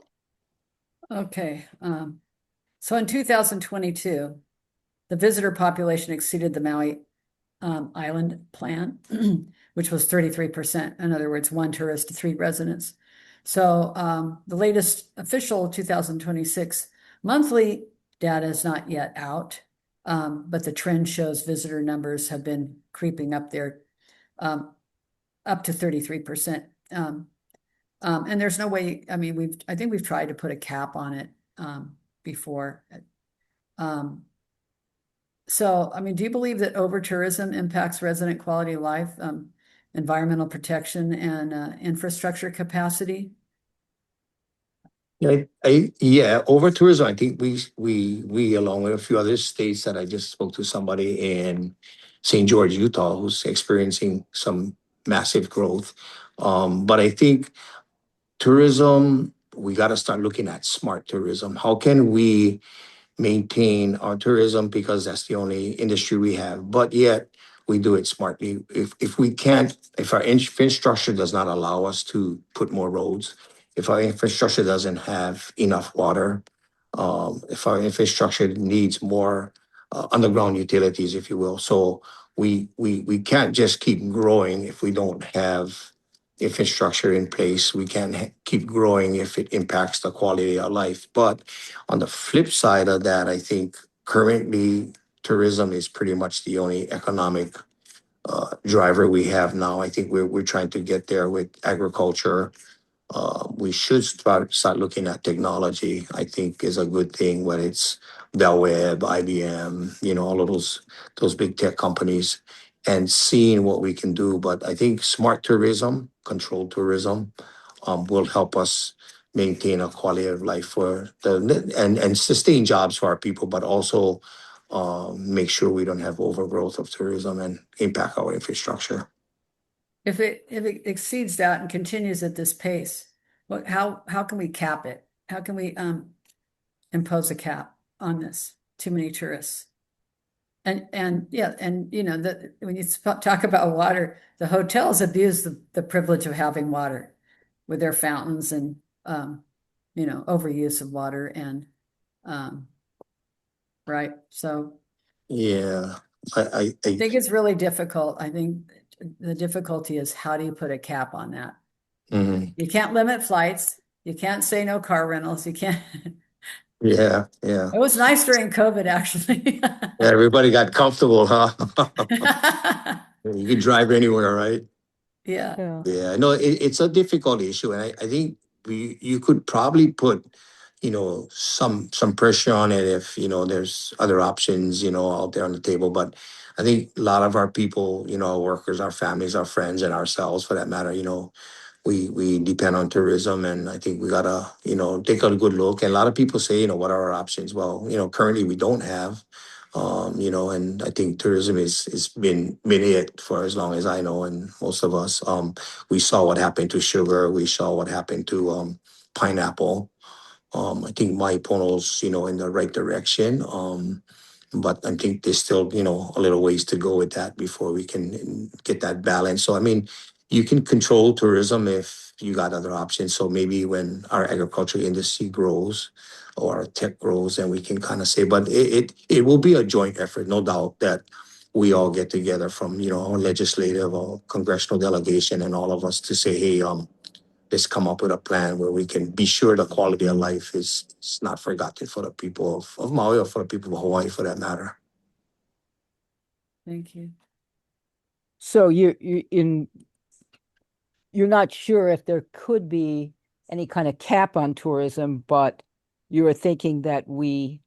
Okay. So in 2022, the visitor population exceeded the Maui Island plan, which was 33%. In other words, 1 tourist to 3 residents. So the latest official 2026 monthly data is not yet out, but the trend shows visitor numbers have been creeping up there, up to 33%. And there's no way, I mean, I think we've tried to put a cap on it before. So, I mean, do you believe that over-tourism impacts resident quality of life, environmental protection, and infrastructure capacity? Yeah, over tourism. I think we along with a few other states that I just spoke to somebody in St. George, Utah, who's experiencing some massive growth. But I think tourism, we got to start looking at smart tourism. How can we maintain our tourism because that's the only industry we have, but yet we do it smartly. If we can't, if our infrastructure does not allow us to put more roads, if our infrastructure doesn't have enough water, if our infrastructure needs more underground utilities, if you will, so we can't just keep growing if we don't have infrastructure in place. We can't keep growing if it impacts the quality of life. But on the flip side of that, I think currently tourism is pretty much the only economic driver we have now. I think we're trying to get there with agriculture. We should start looking at technology. I think is a good thing when it's Bell Web, IBM, all of those big tech companies, and seeing what we can do. But I think smart tourism, controlled tourism, will help us maintain a quality of life for and sustain jobs for our people, but also make sure we don't have overgrowth of tourism and impact our infrastructure. If it exceeds that and continues at this pace, how can we cap it? How can we impose a cap on this? Too many tourists. And yeah, and when you talk about water, the hotels abuse the privilege of having water with their fountains and overuse of water and right. So yeah, I think it's really difficult. I think the difficulty is how do you put a cap on that? Mhm. You can't limit flights. You can't say no car rentals. You can't. Yeah. It was nice during COVID, actually. Yeah, everybody got comfortable, huh? You can drive anywhere, right? Yeah. Yeah, no, it's a difficult issue, and I think you could probably put, some pressure on it if there's other options, out there on the table. But I think a lot of our people, our workers, our families, our friends, and ourselves, for that matter, we depend on tourism, and I think we gotta, take a good look. And a lot of people say, what are our options? Well, currently we don't have And I think tourism is been it for as long as I know, and most of us. We saw what happened to sugar. We saw what happened to pineapple. I think Maui Pono's, in the right direction. But I think there's still, a little ways to go with that before we can get that balance. So, I mean, you can control tourism if you got other options. So maybe when our agriculture industry grows or our tech grows, then we can kind of say, but it will be a joint effort, no doubt that we all get together from, our legislative or congressional delegation and all of us to say, hey, let's come up with a plan where we can be sure the quality of life is not forgotten for the people of Maui or for the people of Hawaii for that matter. Thank you. So you're not sure if there could be any kind of cap on tourism, but you are thinking that we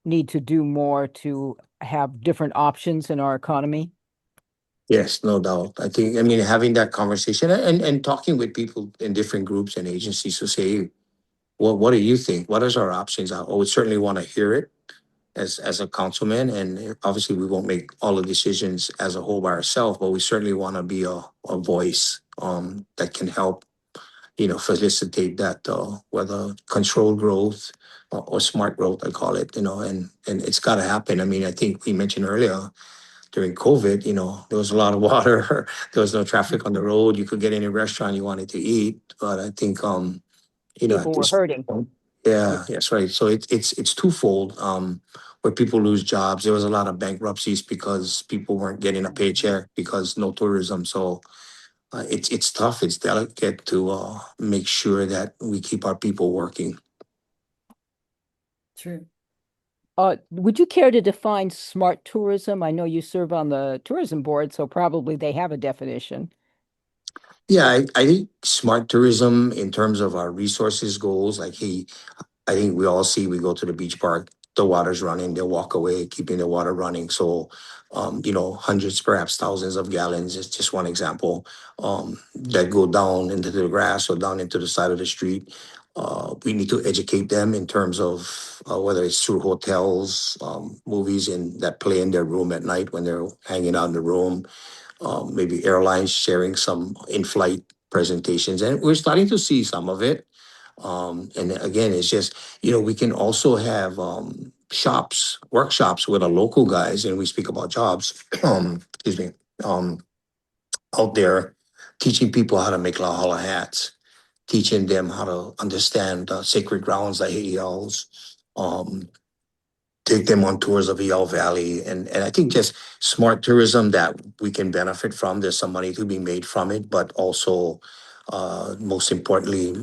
need to do more to have different options in our economy. Yes, no doubt. I mean, having that conversation and talking with people in different groups and agencies to say, what do you think? What is our options? I would certainly want to hear it as a councilman. And obviously, we won't make all the decisions as a whole by ourselves, but we certainly want to be a voice that can help, facilitate that, whether controlled growth or smart growth, I call it, and it's got to happen. I mean, I think we mentioned earlier during COVID, there was a lot of water. There was no traffic on the road. You could get any restaurant you wanted to eat. But I think, at People were this hurting. point, yeah, that's right. So it's twofold. Where people lose jobs. There was a lot of bankruptcies because people weren't getting a paycheck because no tourism. So it's tough. It's delicate to make sure that we keep our people working. True. Would you care to define smart tourism? I know you serve on the tourism board, so probably they have a definition. Yeah, I think smart tourism in terms of our resources goals, like hey, I think we all see we go to the beach park, the water's running, they walk away, keeping the water running. So, hundreds, perhaps thousands of gallons is just one example that go down into the grass or down into the side of the street. We need to educate them in terms of whether it's through hotels, movies that play in their room at night when they're hanging out in the room, maybe airlines sharing some in-flight presentations, and we're starting to see some of it. And again, it's just we can also have workshops with our local guys, and we speak about jobs. Excuse me, out there teaching people how to make lahala hats, teaching them how to understand sacred grounds like Heiaus, take them on tours of Yell Valley. And I think just smart tourism that we can benefit from. There's some money to be made from it, but also most importantly,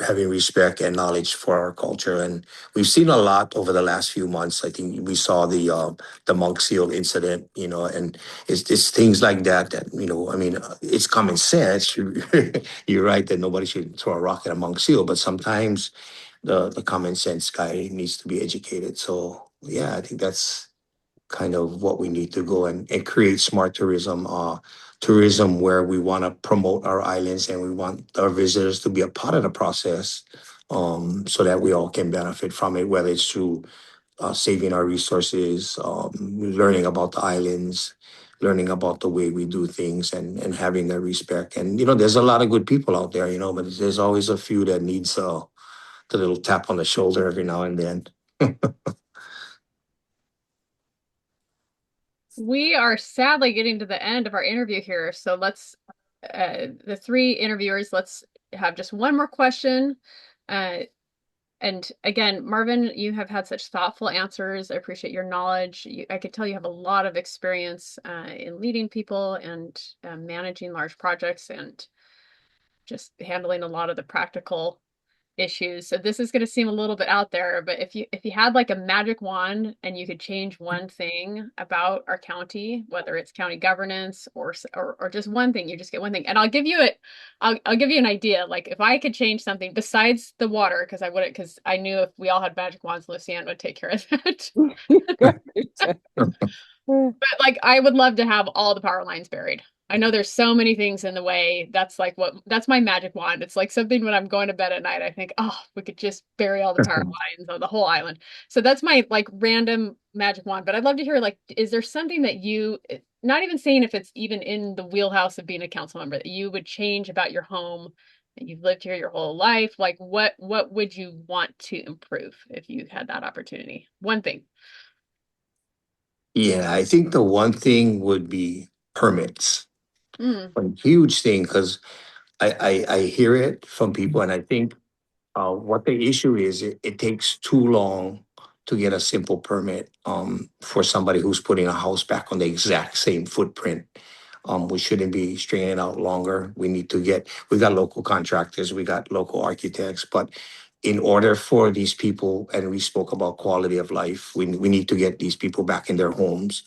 having respect and knowledge for our culture. And we've seen a lot over the last few months. I think we saw the monk seal incident, and it's things like that I mean, it's common sense. You're right that nobody should throw a rock at a monk seal, but sometimes the common sense guy needs to be educated. So yeah, I think that's kind of what we need to go and create smart tourism, tourism where we want to promote our islands and we want our visitors to be a part of the process, so that we all can benefit from it, whether it's through saving our resources, learning about the islands, learning about the way we do things and having that respect. And, there's a lot of good people out there, but there's always a few that needs the little tap on the shoulder every now and then. We are sadly getting to the end of our interview here, so the three interviewers, let's have just one more question. And again, Marvin, you have had such thoughtful answers. I appreciate your knowledge. I could tell you have a lot of experience in leading people and managing large projects and just handling a lot of the practical issues. So this is going to seem a little bit out there, but if you had like a magic wand and you could change one thing about our county, whether it's county governance or just one thing, you just get one thing. And I'll give you an idea. Like if I could change something besides the water, because I knew if we all had magic wands, Lucianne would take care of that. But like I would love to have all the power lines buried. I know there's so many things in the way. That's my magic wand. It's like something when I'm going to bed at night, I think, oh, we could just bury all the power lines on the whole island. So that's my like random magic wand. But I'd love to hear like, is there something that you, not even saying if it's even in the wheelhouse of being a council member, that you would change about your home, that you've lived here your whole life? Like what would you want to improve if you had that opportunity? One thing. Yeah, I think the one thing would be permits. Mm, A huge thing, because I hear it from people, and I think what the issue is, it takes too long to get a simple permit for somebody who's putting a house back on the exact same footprint. We shouldn't be stringing it out longer. We got local contractors, we got local architects, but in order for these people, and we spoke about quality of life, we need to get these people back in their homes.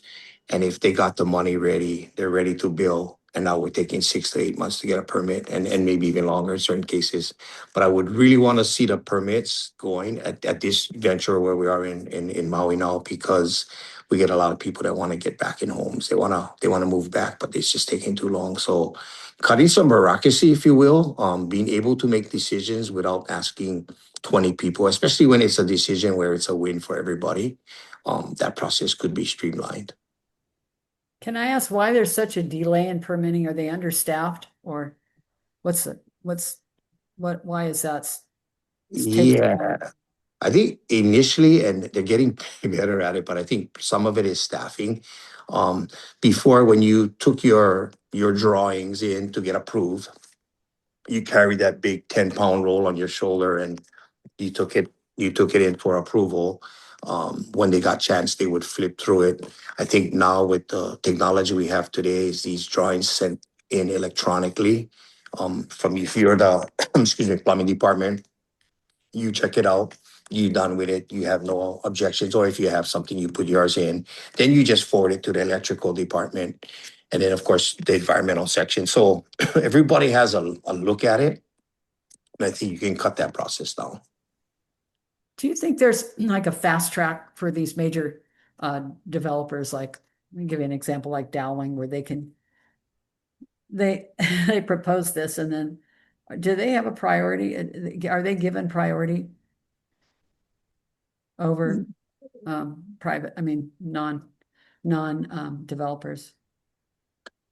And if they got the money ready, they're ready to build. And now we're taking 6 to 8 months to get a permit, and maybe even longer in certain cases. But I would really want to see the permits going at this venture where we are in Maui now, because we get a lot of people that want to get back in homes. They wanna move back, but it's just taking too long. So cutting some bureaucracy, if you will, being able to make decisions without asking 20 people, especially when it's a decision where it's a win for everybody, that process could be streamlined. Can I ask why there's such a delay in permitting? Are they understaffed or why is that? It's taking. Yeah, I think initially, and they're getting better at it, but I think some of it is staffing. Um, Before, when you took your drawings in to get approved, you carried that big 10-pound roll on your shoulder, and you took it in for approval. When they got chance, they would flip through it. I think now with the technology we have today, is these drawings sent in electronically. From if you're the excuse me, plumbing department, you check it out, you done with it, you have no objections, or if you have something, you put yours in, then you just forward it to the electrical department, and then of course the environmental section. So everybody has a look at it, and I think you can cut that process down. Do you think there's like a fast track for these major developers? Like, let me give you an example, like Dowling, where they they propose this, and then do they have a priority? Are they given priority over private? I mean, non developers.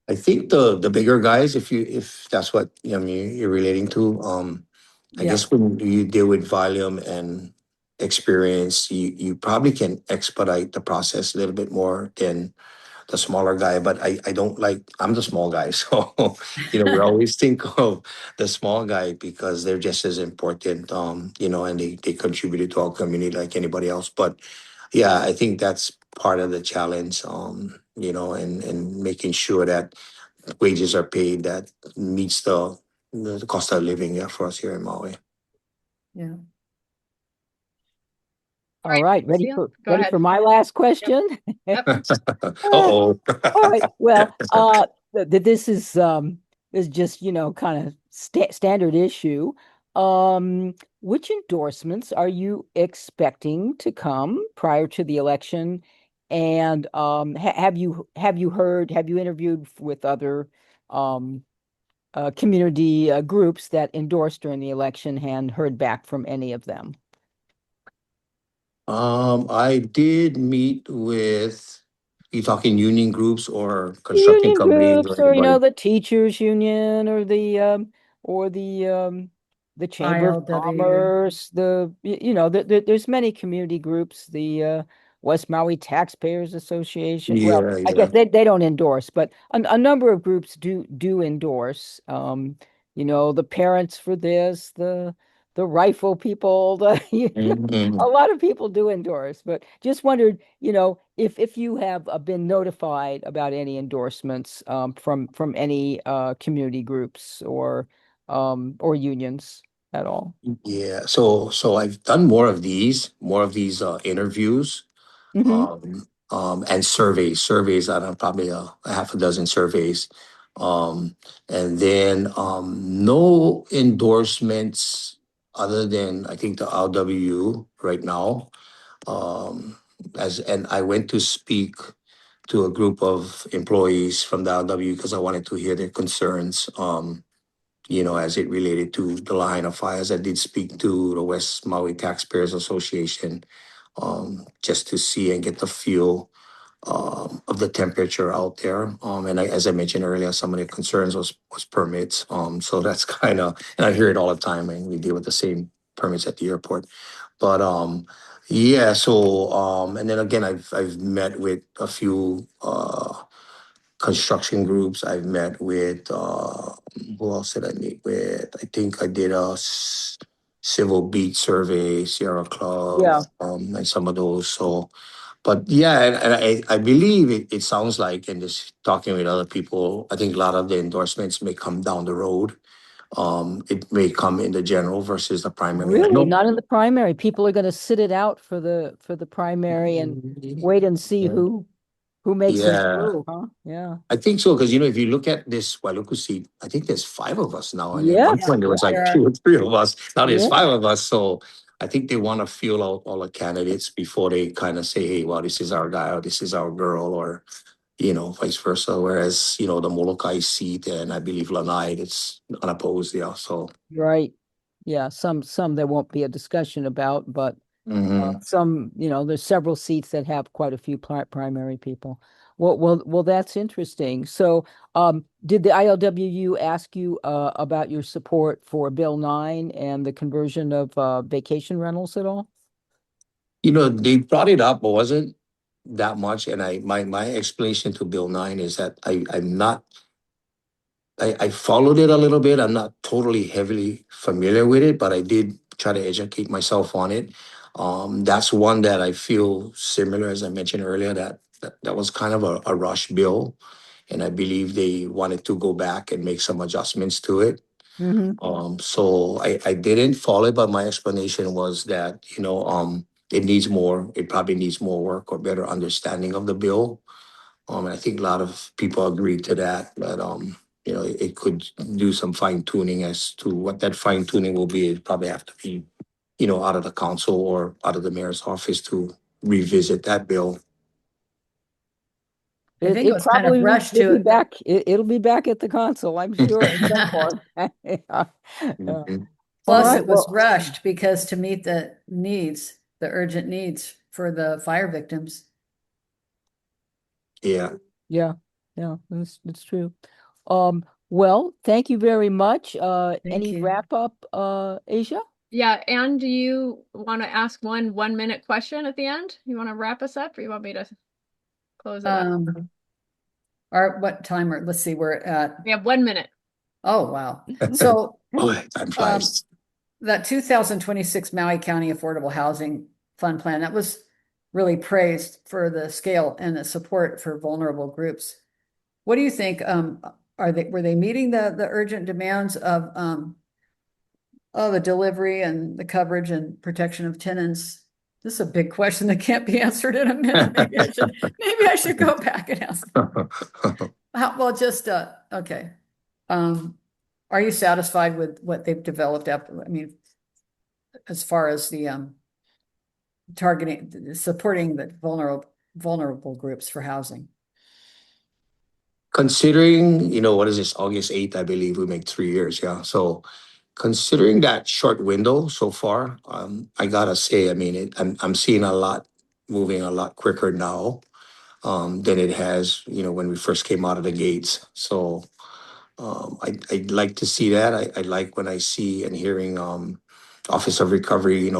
I think the bigger guys, if that's what you're relating to, I Yeah. guess when you deal with volume and experience, you probably can expedite the process a little bit more than the smaller guy. But I don't like, I'm the small guy, so we always think of the small guy because they're just as important, and they contributed to our community like anybody else. But yeah, I think that's part of the challenge, and making sure that wages are paid that meets the cost of living, yeah, for us here in Maui. Yeah. All right, ready Lucille, for go ready ahead. for my last question? Yep. Uh-oh. All right. Well, this is just, kind of standard issue. Which endorsements are you expecting to come prior to the election? And have you interviewed with other um community groups that endorsed during the election and heard back from any of them? I did meet with, you talking union groups or construction Union companies or groups, or anybody? the teachers union, or the Chamber of ILW. Commerce, there's many community groups, the West Maui Taxpayers Association. Well, Yeah, I yeah. guess they don't endorse, but a number of groups do endorse. The parents for this, the rifle people, a Mhm. lot of people do endorse, but just wondered, if you have been notified about any endorsements from any community groups or unions at all. Yeah. So I've done more of these interviews, Hmm. and surveys. I don't know, probably a half a dozen surveys, and then no endorsements other than I think the RW right now. Um, and I went to speak to a group of employees from the LW because I wanted to hear their concerns, as it related to the line of fires. I did speak to the West Maui Taxpayers Association, just to see and get the feel of the temperature out there. And as I mentioned earlier, some of the concerns was permits. So that's kind of, and I hear it all the time, and we deal with the same permits at the airport. But yeah, so and then again, I've met with a few construction groups. I've met with who else did I meet with? I think I did a civil beat survey, Sierra Club, Yeah. and some of those. So, but yeah, and I believe it sounds like, and just talking with other people, I think a lot of the endorsements may come down the road. It may come in the general versus the primary. I Really, know. not in the primary. People are going to sit it out for the primary and wait and see who makes it Yeah. through, huh? Yeah. I think so, because if you look at this Wailuku seat, I think there's 5 of us now, and at one Yes. point there was like Yeah. 2 or 3 of us. Now there's Yeah. 5 of us, so I think they want to feel out all the candidates before they kind of say, "Hey, well, this is our guy or this is our girl," or vice versa. Whereas the Molokai seat and I believe Lanai, it's unopposed, yeah. So. Right. Yeah. Some there won't be a discussion about, but Mhm. some, there's several seats that have quite a few primary people. Well, that's interesting. So, did the ILWU ask you about your support for Bill 9 and the conversion of vacation rentals at all? They brought it up, but wasn't that much. And my explanation to Bill 9 is that I'm not. I followed it a little bit. I'm not totally heavily familiar with it, but I did try to educate myself on it. That's one that I feel similar, as I mentioned earlier, that was kind of a rush bill. And I believe they wanted to go back and make some adjustments to it. Mm-hmm. So I didn't follow it, but my explanation was that, it probably needs more work or better understanding of the bill. And I think a lot of people agreed to that, but it could do some fine tuning. As to what that fine tuning will be, it probably have to be, out of the council or out of the mayor's office to revisit that bill. I think it was kind of probably rushed will be to, back. It'll be back at the council, I'm sure, at some point. Yeah. Mhm. All plus right. it was Well, rushed because to meet the urgent needs for the fire victims. Yeah. yeah, that's true. Well, thank you very much. Thank Any you. wrap up, Asia? Yeah, and do you want to ask one 1-minute question at the end? You want to wrap us up, or you want me to close it up? What timer? Let's see, we're at, We have 1 minute. oh, wow. So, Oh, time flies. that 2026 Maui County Affordable Housing Fund Plan, that was really praised for the scale and the support for vulnerable groups. What do you think? Were they meeting the urgent demands of the delivery and the coverage and protection of tenants? This is a big question that can't be answered in a minute. Maybe I should go back and ask. Well, just okay. Are you satisfied with what they've developed after? I mean, as far as the supporting the vulnerable groups for housing. Considering, what is this, August 8th, I believe we make 3 years, yeah. So considering that short window so far, I gotta say, I mean, I'm seeing a lot moving a lot quicker now than it has, when we first came out of the gates. So I'd like to see that. I like when I see and hearing Office of Recovery,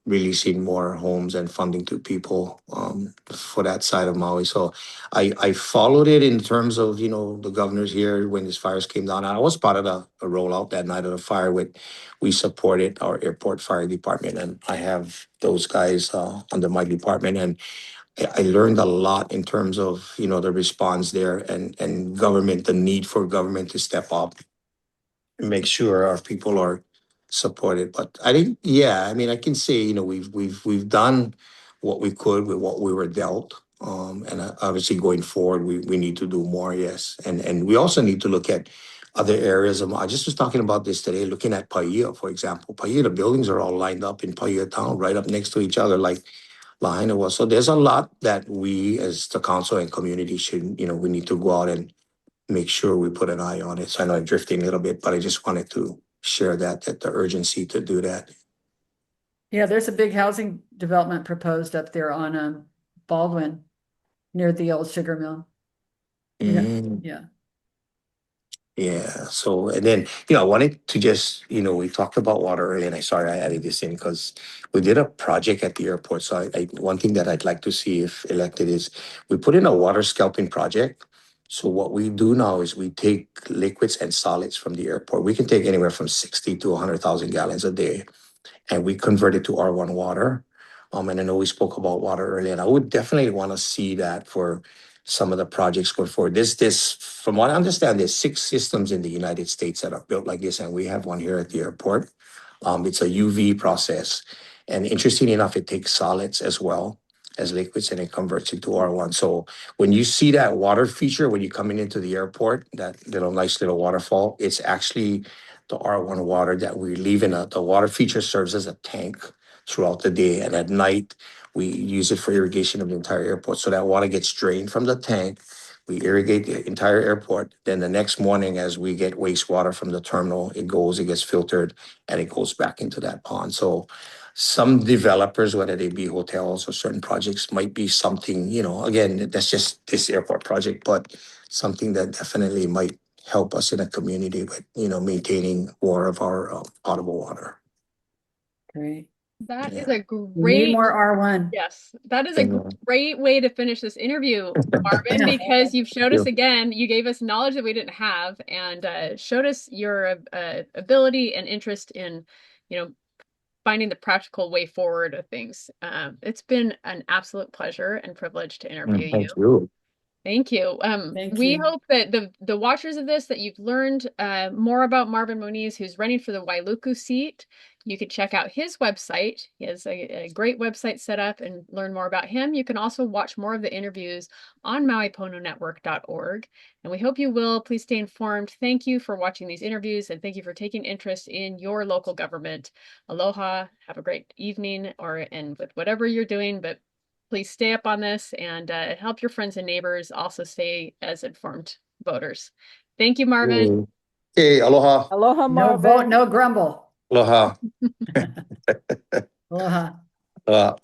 releasing more homes and funding to people for that side of Maui. So I followed it in terms of, the governors here when these fires came down. I was part of a rollout that night of the fire we supported our airport fire department, and I have those guys under my department. And I learned a lot in terms of, the response there and government, the need for government to step up and make sure our people are supported. But I think, yeah, I mean, I can say, we've done what we could with what we were dealt. And obviously going forward, we need to do more, yes. And we also need to look at other areas of, I just was talking about this today, looking at Paia, for example. Paia, the buildings are all lined up in Paia town, right up next to each other, like Lahaina was. So there's a lot that we as the council and community should, we need to go out and make sure we put an eye on it. So I know I'm drifting a little bit, but I just wanted to share that the urgency to do that. Yeah, there's a big housing development proposed up there on Baldwin near the old sugar mill. Mm. Yeah. Yeah. So, and then, I wanted to just, we talked about water earlier, and I added this in because we did a project at the airport. So one thing that I'd like to see if elected is we put in a water scalping project. So what we do now is we take liquids and solids from the airport. We can take anywhere from 60 to 100,000 gallons a day, and we convert it to R1 water. And I know we spoke about water earlier, and I would definitely want to see that for some of the projects going forward. From what I understand, there's 6 systems in the United States that are built like this, and we have one here at the airport. It's a UV process, and interesting enough, it takes solids as well as liquids, and it converts it to R1. So when you see that water feature, when you're coming into the airport, that nice little waterfall, it's actually the R1 water that we leave in the water feature serves as a tank throughout the day. And at night, we use it for irrigation of the entire airport. So that water gets drained from the tank. We irrigate the entire airport. Then the next morning, as we get wastewater from the terminal, it gets filtered, and it goes back into that pond. So some developers, whether they be hotels or certain projects, might be something, again, that's just this airport project, but something that definitely might help us in a community with, maintaining more of our potable water. Great. That Yeah. is a We need great, more R1. yes, that is a Yeah. great way to finish this interview, Marvin, because you've showed us again, you gave us knowledge that we didn't have, and showed us your ability and interest in, finding the practical way forward of things. It's been an absolute pleasure and privilege to interview you. Thank you. Thank you. Thank We you. hope that the watchers of this, that you've learned more about Marvin Moniz, who's running for the Wailuku seat. You could check out his website. He has a great website set up and learn more about him. You can also watch more of the interviews on MauiPonoNetwork.org. And we hope you will. Please stay informed. Thank you for watching these interviews, and thank you for taking interest in your local government. Aloha. Have a great evening and with whatever you're doing, but please stay up on this and help your friends and neighbors also stay as informed voters. Thank you, Marvin. Hey, aloha. Aloha, No vote, Marvin. no grumble. Aloha. Aloha. Aloha.